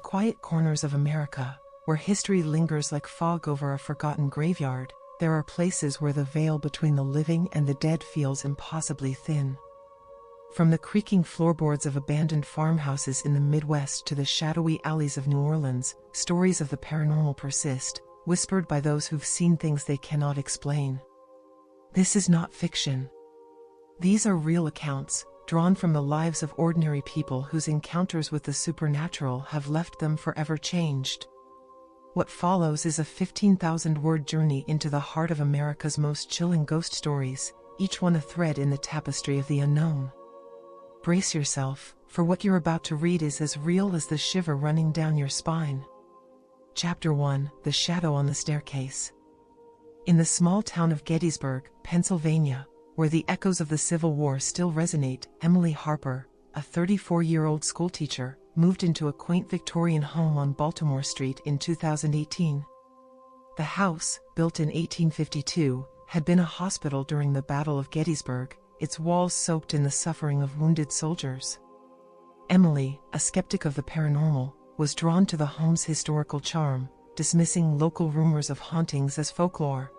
quiet corners of America, where history lingers like fog over a forgotten graveyard, there are places where the veil between the living and the dead feels impossibly thin. From the creaking floorboards of abandoned farmhouses in the Midwest to the shadowy alleys of New Orleans, stories of the paranormal persist, whispered by those who've seen things they cannot explain. This is not fiction. These are real accounts, drawn from the lives of ordinary people whose encounters with the supernatural have left them forever changed. What follows is a 15,000-word journey into the heart of America's most chilling ghost stories, each one a thread in the tapestry of the unknown. Brace yourself, for what you're about to read is as real as the shiver running down your spine. Chapter 1: The Shadow on the Staircase. In the small town of Gettysburg, Pennsylvania, where the echoes of the Civil War still resonate, Emily Harper, a 34-year-old schoolteacher, moved into a quaint Victorian home on Baltimore Street in 2018. The house, built in 1852, had been a hospital during the Battle of Gettysburg, its walls soaked in the suffering of wounded soldiers. Emily, a skeptic of the paranormal, was drawn to the home's historical charm, dismissing local rumors of hauntings as folklore.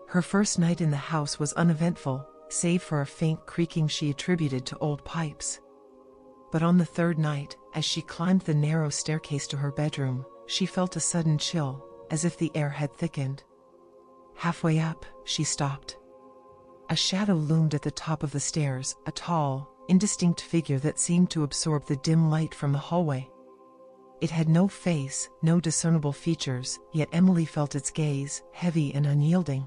Her first night in the house was uneventful, save for a faint creaking she attributed to old pipes. But on the third night, as she climbed the narrow staircase to her bedroom, she felt a sudden chill, as if the air had thickened. Halfway up, she stopped. A shadow loomed at the top of the stairs, a tall, indistinct figure that seemed to absorb the dim light from the hallway. It had no face, no discernible features, yet Emily felt its gaze, heavy and unyielding.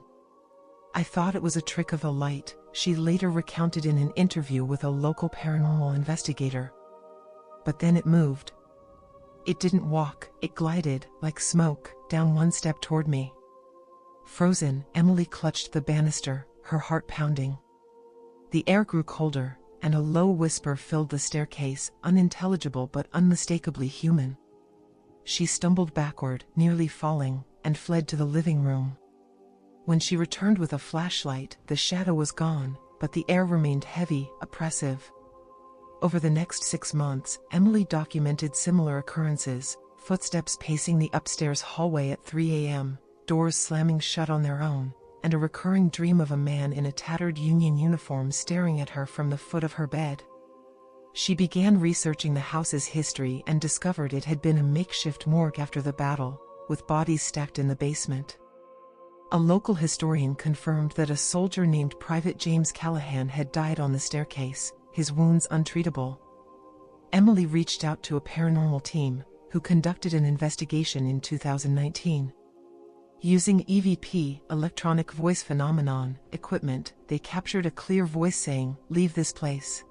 "I thought it was a trick of the light," she later recounted in an interview with a local paranormal investigator. But then it moved. It didn't walk, it glided, like smoke, down one step toward me. Frozen, Emily clutched the banister, her heart pounding. The air grew colder, and a low whisper filled the staircase, unintelligible but unmistakably human. She stumbled backward, nearly falling, and fled to the living room. When she returned with a flashlight, the shadow was gone, but the air remained heavy, oppressive. Over the next 6 months, Emily documented similar occurrences: footsteps pacing the upstairs hallway at 3 a.m., doors slamming shut on their own, and a recurring dream of a man in a tattered Union uniform staring at her from the foot of her bed. She began researching the house's history and discovered it had been a makeshift morgue after the battle, with bodies stacked in the basement. A local historian confirmed that a soldier named Private James Callahan had died on the staircase, his wounds untreatable. Emily reached out to a paranormal team, who conducted an investigation in 2019. Using EVP, electronic voice phenomenon, equipment, they captured a clear voice saying, "Leave this place."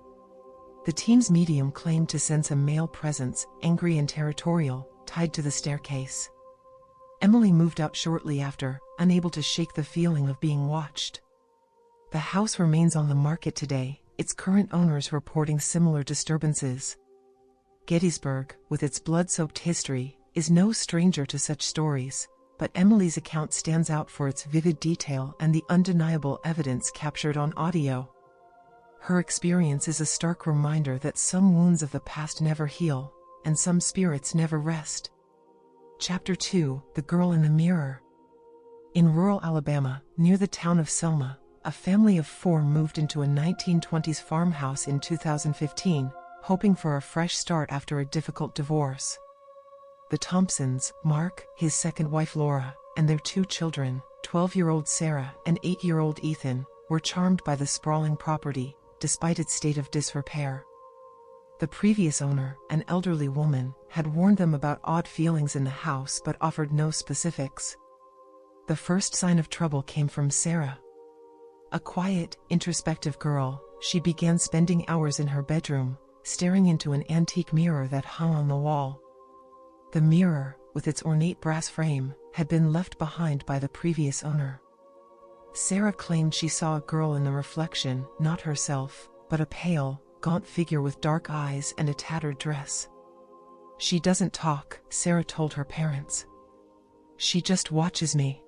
The team's medium claimed to sense a male presence, angry and territorial, tied to the staircase. Emily moved out shortly after, unable to shake the feeling of being watched. The house remains on the market today, its current owners reporting similar disturbances. Gettysburg, with its blood-soaked history, is no stranger to such stories, but Emily's account stands out for its vivid detail and the undeniable evidence captured on audio. Her experience is a stark reminder that some wounds of the past never heal, and some spirits never rest. Chapter 2: The Girl in the Mirror. In rural Alabama, near the town of Selma, a family of 4 moved into a 1920s farmhouse in 2015, hoping for a fresh start after a difficult divorce. The Thompsons, Mark, his second wife Laura, and their 2 children, 12-year-old Sarah and 8-year-old Ethan, were charmed by the sprawling property, despite its state of disrepair. The previous owner, an elderly woman, had warned them about odd feelings in the house but offered no specifics. The first sign of trouble came from Sarah. A quiet, introspective girl, she began spending hours in her bedroom, staring into an antique mirror that hung on the wall. The mirror, with its ornate brass frame, had been left behind by the previous owner. Sarah claimed she saw a girl in the reflection, not herself, but a pale, gaunt figure with dark eyes and a tattered dress. "She doesn't talk," Sarah told her parents. "She just watches me."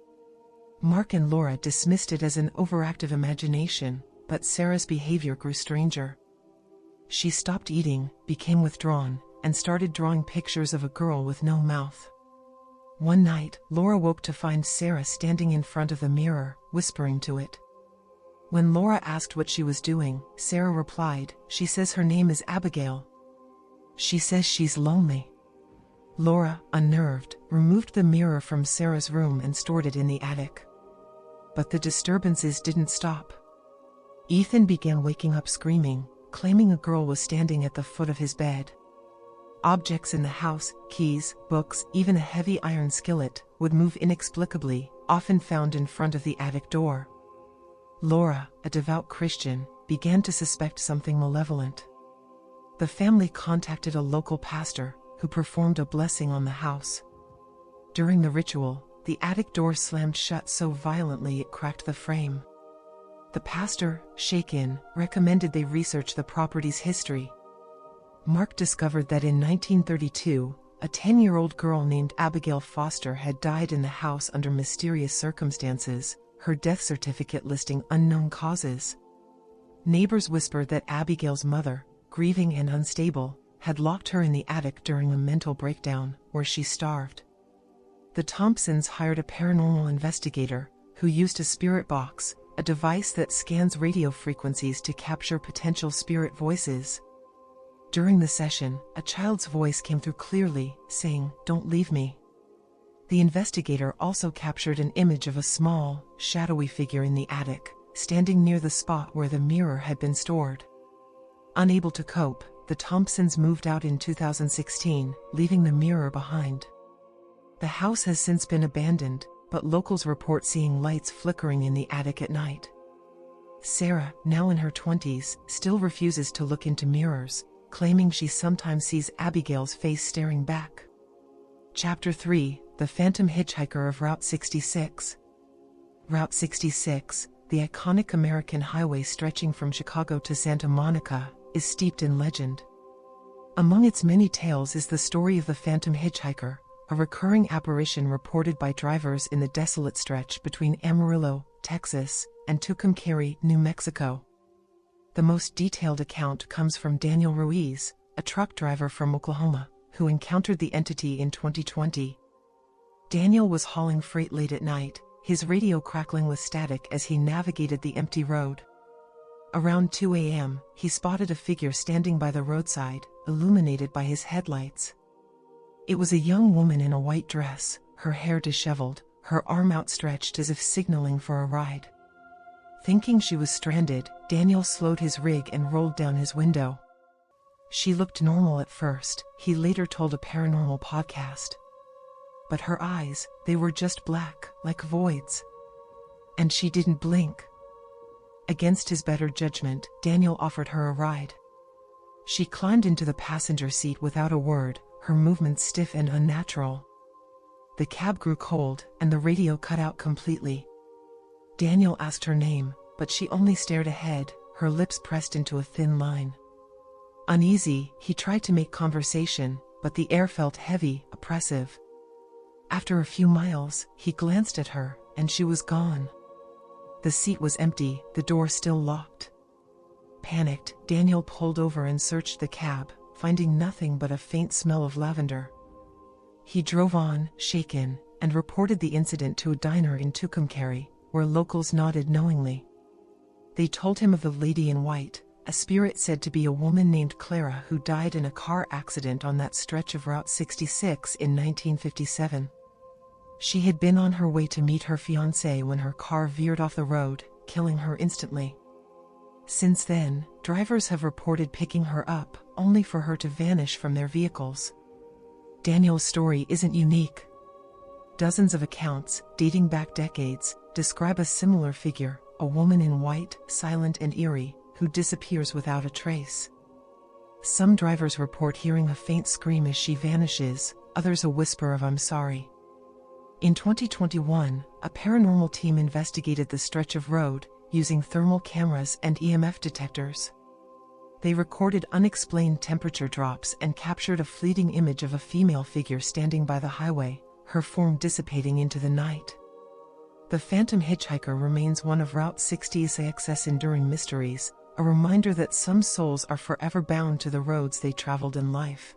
Mark and Laura dismissed it as an overactive imagination, but Sarah's behavior grew stranger. She stopped eating, became withdrawn, and started drawing pictures of a girl with no mouth. One night, Laura woke to find Sarah standing in front of the mirror, whispering to it. When Laura asked what she was doing, Sarah replied, "She says her name is Abigail. She says she's lonely." Laura, unnerved, removed the mirror from Sarah's room and stored it in the attic. But the disturbances didn't stop. Ethan began waking up screaming, claiming a girl was standing at the foot of his bed. Objects in the house, keys, books, even a heavy iron skillet, would move inexplicably, often found in front of the attic door. Laura, a devout Christian, began to suspect something malevolent. The family contacted a local pastor, who performed a blessing on the house. During the ritual, the attic door slammed shut so violently it cracked the frame. The pastor, shaken, recommended they research the property's history. Mark discovered that in 1932, a 10-year-old girl named Abigail Foster had died in the house under mysterious circumstances, her death certificate listing unknown causes. Neighbors whispered that Abigail's mother, grieving and unstable, had locked her in the attic during a mental breakdown, where she starved. The Thompsons hired a paranormal investigator, who used a spirit box, a device that scans radio frequencies to capture potential spirit voices. During the session, a child's voice came through clearly, saying, "Don't leave me." The investigator also captured an image of a small, shadowy figure in the attic, standing near the spot where the mirror had been stored. Unable to cope, the Thompsons moved out in 2016, leaving the mirror behind. The house has since been abandoned, but locals report seeing lights flickering in the attic at night. Sarah, now in her 20s, still refuses to look into mirrors, claiming she sometimes sees Abigail's face staring back. Chapter 3: The Phantom Hitchhiker of Route 66. Route 66, the iconic American highway stretching from Chicago to Santa Monica, is steeped in legend. Among its many tales is the story of the Phantom Hitchhiker, a recurring apparition reported by drivers in the desolate stretch between Amarillo, Texas, and Tucumcari, New Mexico. The most detailed account comes from Daniel Ruiz, a truck driver from Oklahoma, who encountered the entity in 2020. Daniel was hauling freight late at night, his radio crackling with static as he navigated the empty road. Around 2 a.m., he spotted a figure standing by the roadside, illuminated by his headlights. It was a young woman in a white dress, her hair disheveled, her arm outstretched as if signaling for a ride. Thinking she was stranded, Daniel slowed his rig and rolled down his window. She looked normal at first, he later told a paranormal podcast. But her eyes, they were just black, like voids. And she didn't blink. Against his better judgment, Daniel offered her a ride. She climbed into the passenger seat without a word, her movements stiff and unnatural. The cab grew cold, and the radio cut out completely. Daniel asked her name, but she only stared ahead, her lips pressed into a thin line. Uneasy, he tried to make conversation, but the air felt heavy, oppressive. After a few miles, he glanced at her, and she was gone. The seat was empty, the door still locked. Panicked, Daniel pulled over and searched the cab, finding nothing but a faint smell of lavender. He drove on, shaken, and reported the incident to a diner in Tucumcari, where locals nodded knowingly. They told him of the lady in white, a spirit said to be a woman named Clara who died in a car accident on that stretch of Route 66 in 1957. She had been on her way to meet her fiancé when her car veered off the road, killing her instantly. Since then, drivers have reported picking her up, only for her to vanish from their vehicles. Daniel's story isn't unique. Dozens of accounts, dating back decades, describe a similar figure, a woman in white, silent and eerie, who disappears without a trace. Some drivers report hearing a faint scream as she vanishes, others a whisper of "I'm sorry." In 2021, a paranormal team investigated the stretch of road, using thermal cameras and EMF detectors. They recorded unexplained temperature drops and captured a fleeting image of a female figure standing by the highway, her form dissipating into the night. The Phantom Hitchhiker remains one of Route 66's enduring mysteries, a reminder that some souls are forever bound to the roads they traveled in life.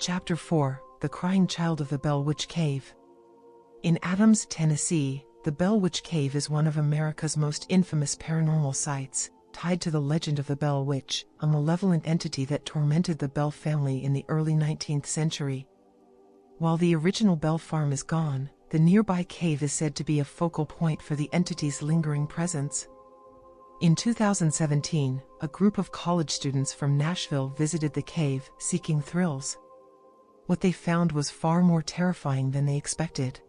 Chapter 4: The Crying Child of the Bell Witch Cave. In Adams, Tennessee, the Bell Witch Cave is one of America's most infamous paranormal sites, tied to the legend of the Bell Witch, a malevolent entity that tormented the Bell family in the early 19th century. While the original Bell farm is gone, the nearby cave is said to be a focal point for the entity's lingering presence. In 2017, a group of college students from Nashville visited the cave, seeking thrills. What they found was far more terrifying than they expected.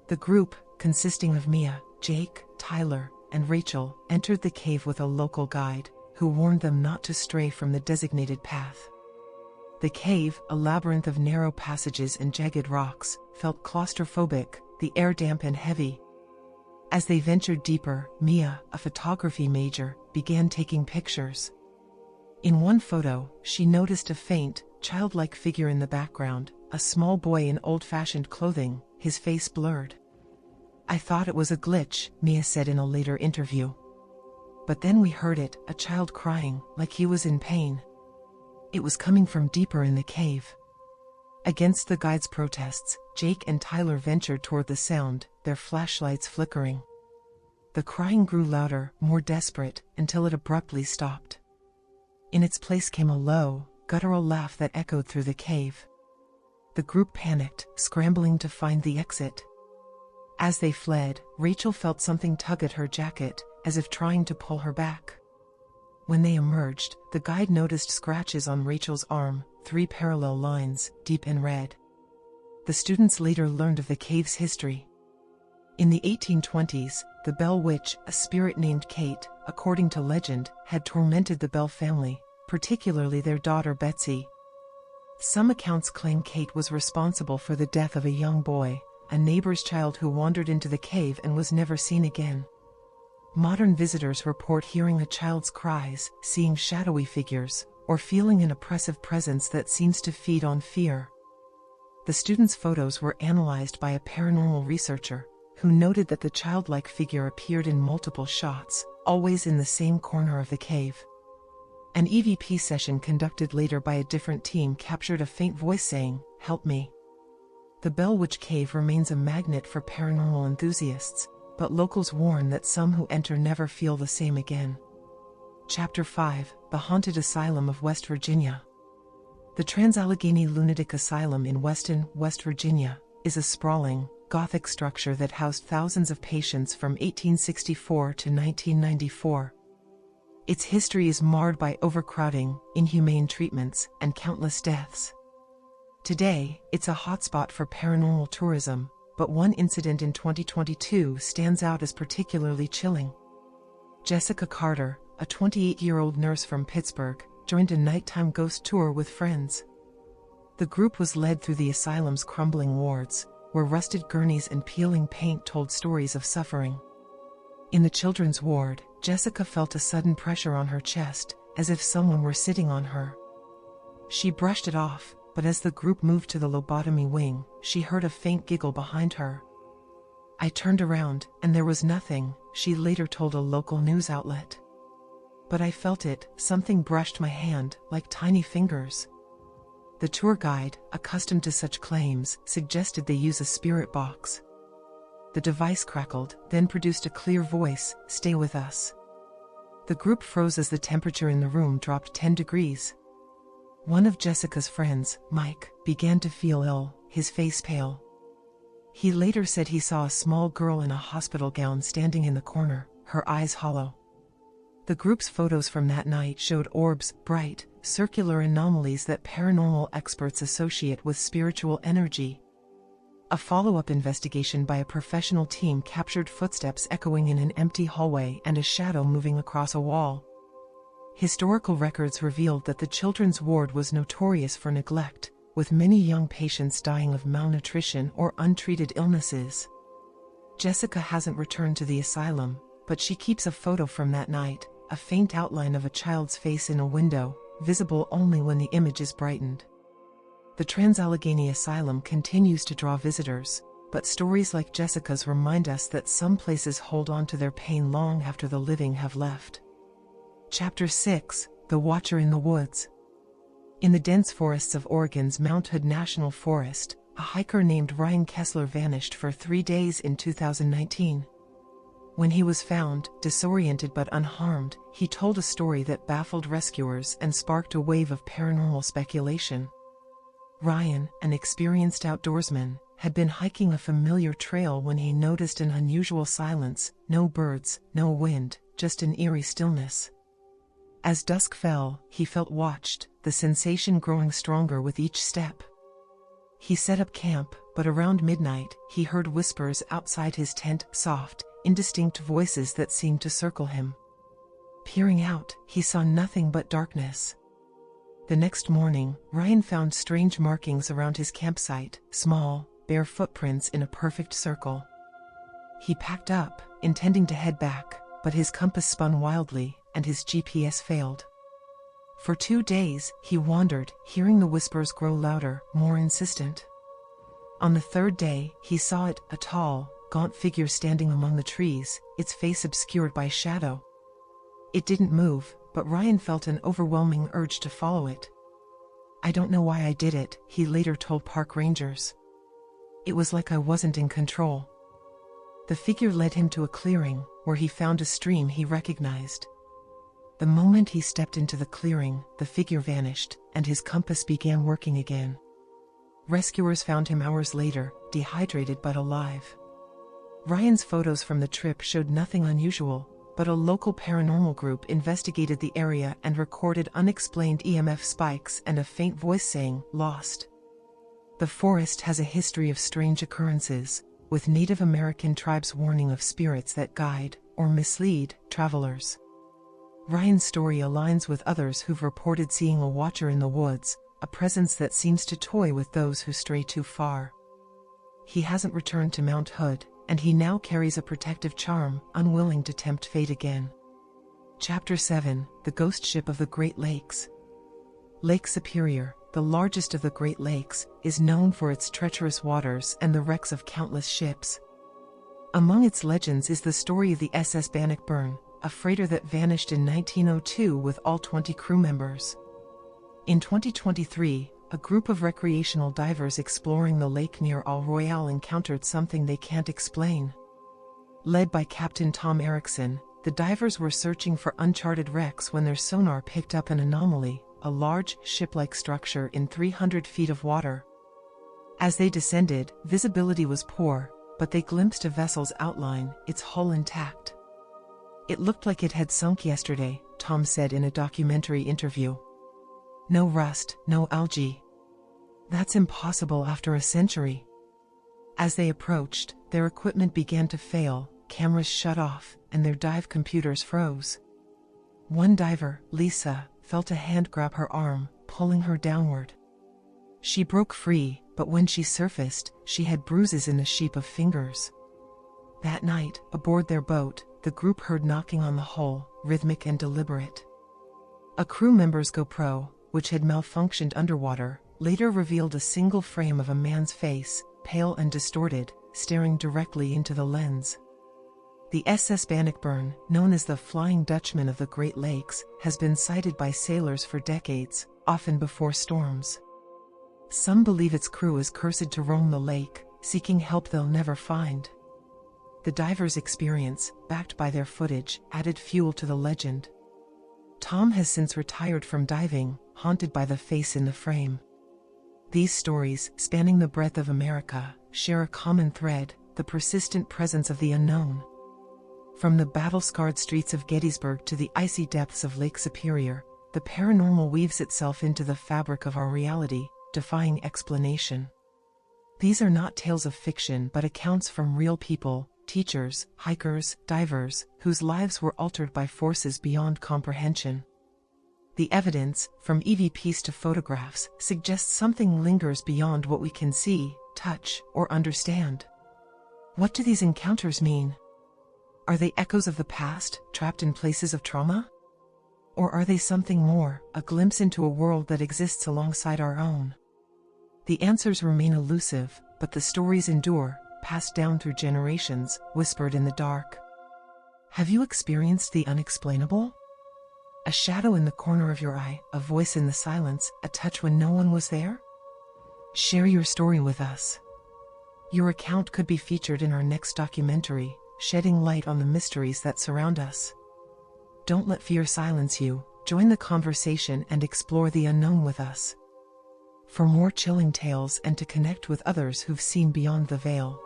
The group, consisting of Mia, Jake, Tyler, and Rachel, entered the cave with a local guide, who warned them not to stray from the designated path. The cave, a labyrinth of narrow passages and jagged rocks, felt claustrophobic, the air damp and heavy. As they ventured deeper, Mia, a photography major, began taking pictures. In one photo, she noticed a faint, childlike figure in the background, a small boy in old-fashioned clothing, his face blurred. "I thought it was a glitch," Mia said in a later interview. "But then we heard it, a child crying, like he was in pain. It was coming from deeper in the cave." Against the guide's protests, Jake and Tyler ventured toward the sound, their flashlights flickering. The crying grew louder, more desperate, until it abruptly stopped. In its place came a low, guttural laugh that echoed through the cave. The group panicked, scrambling to find the exit. As they fled, Rachel felt something tug at her jacket, as if trying to pull her back. When they emerged, the guide noticed scratches on Rachel's arm, 3 parallel lines, deep in red. The students later learned of the cave's history. In the 1820s, the Bell Witch, a spirit named Kate, according to legend, had tormented the Bell family, particularly their daughter Betsy. Some accounts claim Kate was responsible for the death of a young boy, a neighbor's child who wandered into the cave and was never seen again. Modern visitors report hearing a child's cries, seeing shadowy figures, or feeling an oppressive presence that seems to feed on fear. The students' photos were analyzed by a paranormal researcher, who noted that the childlike figure appeared in multiple shots, always in the same corner of the cave. An EVP session conducted later by a different team captured a faint voice saying, "Help me." The Bell Witch Cave remains a magnet for paranormal enthusiasts, but locals warn that some who enter never feel the same again. Chapter 5: The Haunted Asylum of West Virginia. The Trans-Allegheny Lunatic Asylum in Weston, West Virginia, is a sprawling, Gothic structure that housed thousands of patients from 1864 to 1994. Its history is marred by overcrowding, inhumane treatments, and countless deaths. Today, it's a hotspot for paranormal tourism, but one incident in 2022 stands out as particularly chilling. Jessica Carter, a 28-year-old nurse from Pittsburgh, joined a nighttime ghost tour with friends. The group was led through the asylum's crumbling wards, where rusted gurneys and peeling paint told stories of suffering. In the children's ward, Jessica felt a sudden pressure on her chest, as if someone were sitting on her. She brushed it off, but as the group moved to the lobotomy wing, she heard a faint giggle behind her. "I turned around, and there was nothing," she later told a local news outlet. "But I felt it, something brushed my hand, like tiny fingers." The tour guide, accustomed to such claims, suggested they use a spirit box. The device crackled, then produced a clear voice, "Stay with us." The group froze as the temperature in the room dropped 10 degrees. One of Jessica's friends, Mike, began to feel ill, his face pale. He later said he saw a small girl in a hospital gown standing in the corner, her eyes hollow. The group's photos from that night showed orbs, bright, circular anomalies that paranormal experts associate with spiritual energy. A follow-up investigation by a professional team captured footsteps echoing in an empty hallway and a shadow moving across a wall. Historical records revealed that the children's ward was notorious for neglect, with many young patients dying of malnutrition or untreated illnesses. Jessica hasn't returned to the asylum, but she keeps a photo from that night, a faint outline of a child's face in a window, visible only when the image is brightened. The Trans-Allegheny Asylum continues to draw visitors, but stories like Jessica's remind us that some places hold on to their pain long after the living have left. Chapter 6: The Watcher in the Woods. In the dense forests of Oregon's Mount Hood National Forest, a hiker named Ryan Kessler vanished for 3 days in 2019. When he was found, disoriented but unharmed, he told a story that baffled rescuers and sparked a wave of paranormal speculation. Ryan, an experienced outdoorsman, had been hiking a familiar trail when he noticed an unusual silence: no birds, no wind, just an eerie stillness. As dusk fell, he felt watched, the sensation growing stronger with each step. He set up camp, but around midnight, he heard whispers outside his tent, soft, indistinct voices that seemed to circle him. Peering out, he saw nothing but darkness. The next morning, Ryan found strange markings around his campsite, small, bare footprints in a perfect circle. He packed up, intending to head back, but his compass spun wildly, and his GPS failed. For 2 days, he wandered, hearing the whispers grow louder, more insistent. On the 3rd day, he saw it, a tall, gaunt figure standing among the trees, its face obscured by shadow. It didn't move, but Ryan felt an overwhelming urge to follow it. "I don't know why I did it," he later told park rangers. "It was like I wasn't in control." The figure led him to a clearing, where he found a stream he recognized. The moment he stepped into the clearing, the figure vanished, and his compass began working again. Rescuers found him hours later, dehydrated but alive. Ryan's photos from the trip showed nothing unusual, but a local paranormal group investigated the area and recorded unexplained EMF spikes and a faint voice saying, "Lost." The forest has a history of strange occurrences, with Native American tribes warning of spirits that guide, or mislead, travelers. Ryan's story aligns with others who've reported seeing a watcher in the woods, a presence that seems to toy with those who stray too far. He hasn't returned to Mount Hood, and he now carries a protective charm, unwilling to tempt fate again. Chapter 7: The Ghost Ship of the Great Lakes. Lake Superior, the largest of the Great Lakes, is known for its treacherous waters and the wrecks of countless ships. Among its legends is the story of the SS Bannockburn, a freighter that vanished in 1902 with all 20 crew members. In 2023, a group of recreational divers exploring the lake near Al Royale encountered something they can't explain. Led by Captain Tom Erickson, the divers were searching for uncharted wrecks when their sonar picked up an anomaly, a large, ship-like structure in 300 feet of water. As they descended, visibility was poor, but they glimpsed a vessel's outline, its hull intact. "It looked like it had sunk yesterday," Tom said in a documentary interview. "No rust, no algae. That's impossible after a century." As they approached, their equipment began to fail, cameras shut off, and their dive computers froze. One diver, Lisa, felt a hand grab her arm, pulling her downward. She broke free, but when she surfaced, she had bruises in a sheep of fingers. That night, aboard their boat, the group heard knocking on the hull, rhythmic and deliberate. A crew member's GoPro, which had malfunctioned underwater, later revealed a single frame of a man's face, pale and distorted, staring directly into the lens. The SS Bannockburn, known as the Flying Dutchman of the Great Lakes, has been sighted by sailors for decades, often before storms. Some believe its crew is cursed to roam the lake, seeking help they'll never find. The divers' experience, backed by their footage, added fuel to the legend. Tom has since retired from diving, haunted by the face in the frame. These stories, spanning the breadth of America, share a common thread: the persistent presence of the unknown. From the battle-scarred streets of Gettysburg to the icy depths of Lake Superior, the paranormal weaves itself into the fabric of our reality, defying explanation. These are not tales of fiction but accounts from real people, teachers, hikers, divers, whose lives were altered by forces beyond comprehension. The evidence, from EVPs to photographs, suggests something lingers beyond what we can see, touch, or understand. What do these encounters mean? Are they echoes of the past, trapped in places of trauma? Or are they something more, a glimpse into a world that exists alongside our own? The answers remain elusive, but the stories endure, passed down through generations, whispered in the dark. Have you experienced the unexplainable? A shadow in the corner of your eye, a voice in the silence, a touch when no one was there? Share your story with us. Your account could be featured in our next documentary, shedding light on the mysteries that surround us. Don't let fear silence you. Join the conversation and explore the unknown with us. For more chilling tales and to connect with others who've seen beyond the veil,